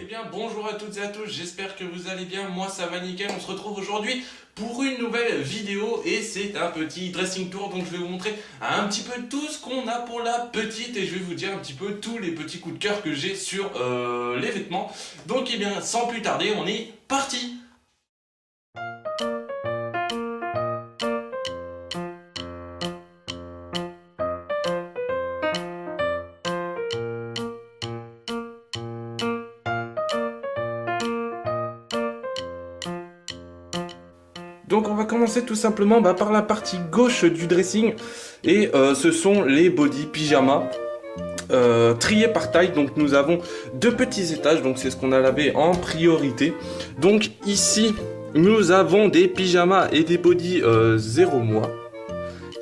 bien, bonjour à toutes et à tous, j'espère que vous allez bien, moi ça va nickel, on se retrouve aujourd'hui pour une nouvelle vidéo et c'est un petit dressing tour, donc je vais vous montrer un petit peu tout ce qu'on a pour la petite et je vais vous dire un petit peu tous les petits coups de cœur que j'ai sur les vêtements. Donc eh bien, sans plus tarder, on est parti! Donc on va commencer tout simplement par la partie gauche du dressing et ce sont les body pyjamas triés par taille. Donc nous avons deux petits étages, donc c'est ce qu'on a lavé en priorité. Donc ici nous avons des pyjamas et des body 0 mois.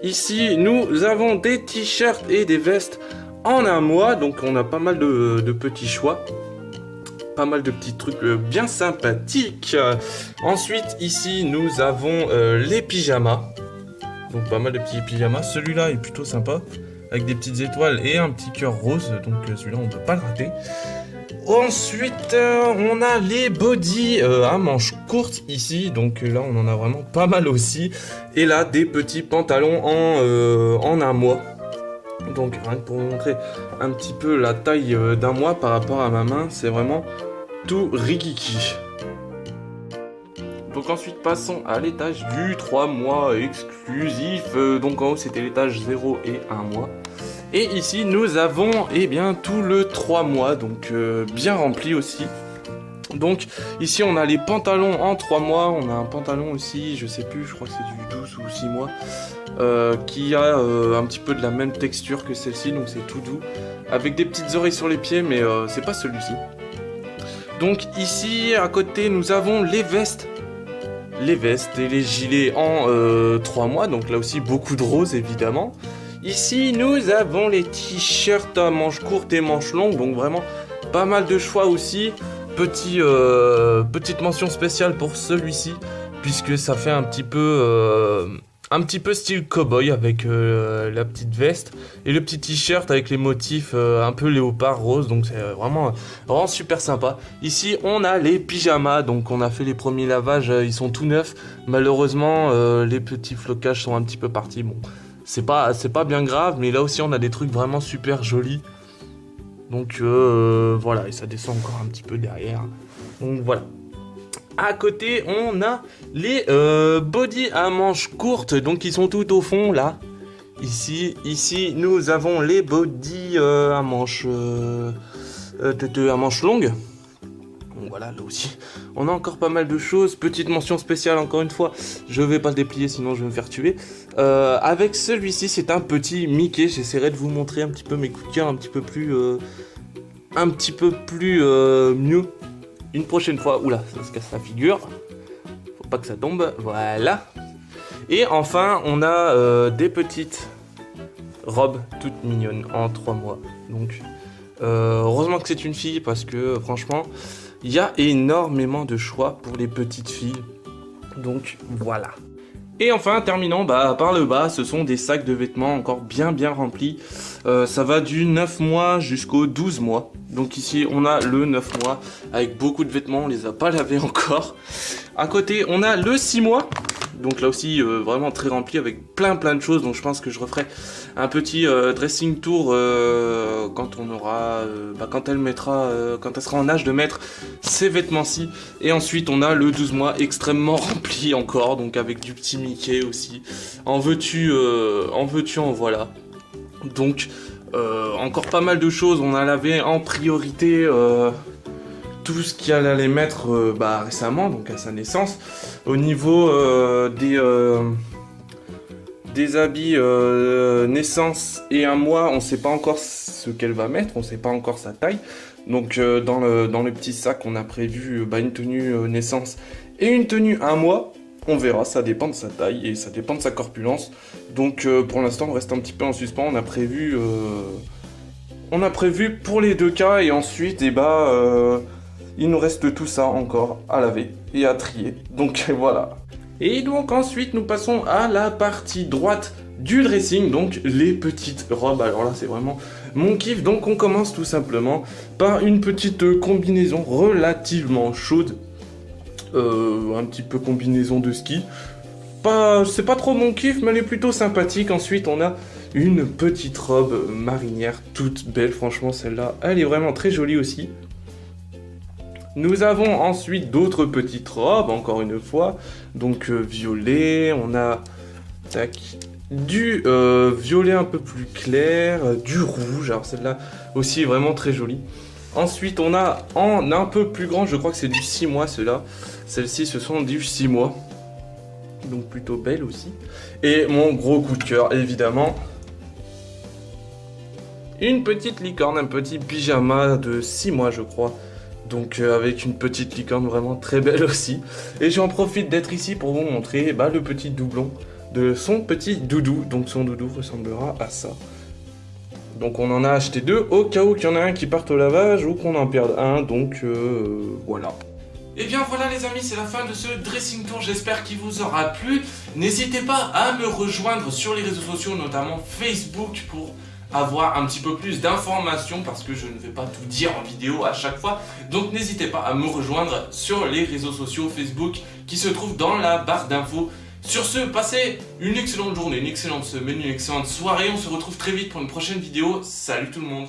Ici nous avons des t-shirts et des vestes en 1 mois, donc on a pas mal de petits choix. Pas mal de petits trucs bien sympathiques. Ensuite, ici, nous avons les pyjamas. Donc, pas mal de petits pyjamas. Celui-là est plutôt sympa, avec des petites étoiles et un petit cœur rose. Donc, celui-là, on ne peut pas le rater. Ensuite, on a les bodys à manches courtes ici. Donc, là, on en a vraiment pas mal aussi. Et là, des petits pantalons en 1 mois. Donc rien que pour vous montrer un petit peu la taille d'un mois par rapport à ma main, c'est vraiment tout rigiki. Donc ensuite passons à l'étage du 3 mois exclusif. Donc en haut c'était l'étage 0 et 1 mois. Et ici nous avons tout le 3 mois, donc bien rempli aussi. Donc ici on a les pantalons en 3 mois, on a un pantalon aussi, je sais plus, je crois que c'est du 12 ou 6 mois. Qui a un petit peu de la même texture que celle-ci, donc c'est tout doux, avec des petites oreilles sur les pieds, mais c'est pas celui-ci. Donc ici à côté nous avons les vestes et les gilets en 3 mois, donc là aussi beaucoup de rose évidemment. Ici nous avons les t-shirts à manches courtes et manches longues, donc vraiment pas mal de choix aussi. Petite mention spéciale pour celui-ci, puisque ça fait un petit peu style cowboy avec la petite veste et le petit t-shirt avec les motifs un peu léopard rose, donc c'est vraiment super sympa. Ici on a les pyjamas, donc on a fait les premiers lavages, ils sont tout neufs. Malheureusement les petits flocages sont un petit peu partis, bon c'est pas bien grave, mais là aussi on a des trucs vraiment super jolis. Donc voilà, et ça descend encore un petit peu derrière, donc voilà. À côté, on a les bodys à manches courtes, donc ils sont tout au fond là. Ici, nous avons les bodys à manches longues. Donc voilà, là aussi, on a encore pas mal de choses. Petite mention spéciale encore une fois, je vais pas le déplier sinon je vais me faire tuer. Avec celui-ci, c'est un petit Mickey. J'essaierai de vous montrer un petit peu mes coups de cœur un petit peu plus mieux. Une prochaine fois, oula, ça se casse la figure. Faut pas que ça tombe, voilà. Et enfin, on a des petites robes toutes mignonnes en 3 mois. Donc, heureusement que c'est une fille parce que franchement, il y a énormément de choix pour les petites filles. Donc, voilà. Et enfin, terminons par le bas, ce sont des sacs de vêtements encore bien remplis. Ça va du 9 mois jusqu'au 12 mois. Donc ici, on a le 9 mois avec beaucoup de vêtements, on les a pas lavés encore. À côté, on a le 6 mois. Donc là aussi, vraiment très rempli avec plein de choses. Donc je pense que je referai un petit dressing tour quand on aura, quand elle sera en âge de mettre ces vêtements-ci. Et ensuite, on a le 12 mois extrêmement rempli encore, donc avec du petit Mickey aussi. En veux-tu, en voilà. Donc encore pas mal de choses. On a lavé en priorité tout ce qu'elle allait mettre récemment, donc à sa naissance. Au niveau des habits naissance et 1 mois, on ne sait pas encore ce qu'elle va mettre, on ne sait pas encore sa taille. Donc dans le petit sac, on a prévu une tenue naissance et une tenue 1 mois. On verra, ça dépend de sa taille et ça dépend de sa corpulence. Donc pour l'instant, on reste un petit peu en suspens. On a prévu pour les 2 cas et ensuite, il nous reste tout ça encore à laver et à trier. Donc voilà. Et donc ensuite, nous passons à la partie droite du dressing, donc les petites robes. Alors là, c'est vraiment mon kiff. Donc on commence tout simplement par une petite combinaison relativement chaude. Un petit peu combinaison de ski. C'est pas trop mon kiff, mais elle est plutôt sympathique. Ensuite, on a une petite robe marinière toute belle. Franchement, celle-là, elle est vraiment très jolie aussi. Nous avons ensuite d'autres petites robes, encore une fois. Donc, violet. On a du violet un peu plus clair, du rouge. Alors, celle-là aussi est vraiment très jolie. Ensuite, on a en un peu plus grand, je crois que c'est du 6 mois, ceux-là. Celles-ci, ce sont du 6 mois. Donc plutôt belle aussi. Et mon gros coup de cœur, évidemment, une petite licorne, un petit pyjama de 6 mois je crois. Donc avec une petite licorne vraiment très belle aussi. Et j'en profite d'être ici pour vous montrer le petit doublon de son petit doudou. Donc son doudou ressemblera à ça. Donc on en a acheté 2 au cas où qu'il y en a un qui parte au lavage ou qu'on en perde un. Donc voilà. Et bien voilà les amis, c'est la fin de ce dressing tour, j'espère qu'il vous aura plu. N'hésitez pas à me rejoindre sur les réseaux sociaux, notamment Facebook, pour avoir un petit peu plus d'informations, parce que je ne vais pas tout dire en vidéo à chaque fois. Donc n'hésitez pas à me rejoindre sur les réseaux sociaux Facebook qui se trouvent dans la barre d'infos. Sur ce, passez une excellente journée, une excellente semaine, une excellente soirée. On se retrouve très vite pour une prochaine vidéo. Salut tout le monde!